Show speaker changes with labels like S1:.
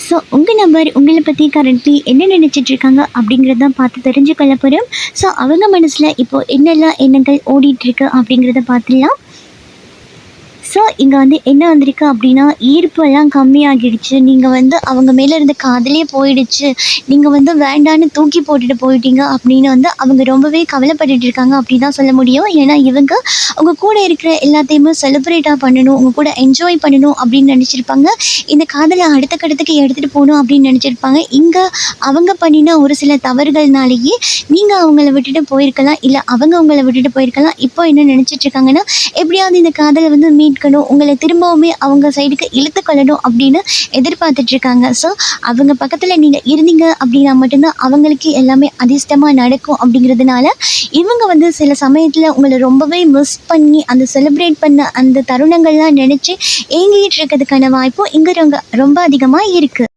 S1: So உங்கள் நபர் உங்களை பற்றி கரண்ட்லி என்ன நினச்சிட்டு இருக்காங்க அப்படிங்கிறத பார்த்து தெரிஞ்சுக்கொள்ள போகிறோம். ஸோ அவங்க மனசில் இப்போது என்னெல்லாம் எண்ணங்கள் ஓடிட்டுருக்கு அப்படிங்கிறத பார்த்துடலாம். ஸோ இங்கே என்ன வந்திருக்கு அப்படின்னா, ஈர்ப்பெல்லாம் கம்மியாகிடுச்சு. நீங்கள் அவங்க மேலே இருந்த காதலே போயிடுச்சு. நீங்கள் வேண்டான்னு தூக்கி போட்டுட்டு போயிட்டீங்க அப்படின்னு அவங்க ரொம்பவே கவலைப்பட்டுட்டு இருக்காங்க அப்படி தான் சொல்ல முடியும். ஏன்னா இவங்க உங்கள் கூட இருக்கிற எல்லாத்தையுமே செலிப்ரேட்டாக பண்ணணும், உங்கள் கூட என்ஜாய் பண்ணணும் அப்படின்னு நினச்சிருப்பாங்க. இந்த காதலை அடுத்த கட்டத்துக்கு எடுத்துகிட்டு போகணும் அப்படின்னு நினச்சிருப்பாங்க. இங்கே அவங்க பண்ணின ஒரு சில தவறுகள்னாலேயே நீங்கள் அவங்கள விட்டுட்டு போயிருக்கலாம், இல்லை அவங்க உங்களை விட்டுட்டு போயிருக்கலாம். இப்போ என்ன நினச்சிட்டு இருக்காங்கன்னா, எப்படியாவது இந்த காதலை மீட்கணும், உங்களை திரும்பவுமே அவங்க சைடுக்கு இழுத்து கொள்ளணும் அப்படின்னு எதிர்பார்த்துட்ருக்காங்க. ஸோ அவங்க பக்கத்தில் நீங்கள் இருந்தீங்க அப்படின்னா மட்டும்தான் அவங்களுக்கு எல்லாமே அதிர்ஷ்டமாக நடக்கும். அப்படிங்கிறதுனால இவங்க சில சமயத்தில் உங்களை ரொம்பவே மிஸ் பண்ணி அந்த செலிப்ரேட் பண்ண அந்த தருணங்கள்லாம் நினச்சி ஏங்கிட்டு இருக்கிறதுக்கான வாய்ப்பும் இங்கே ரொம்ப ரொம்ப அதிகமாக இருக்குது.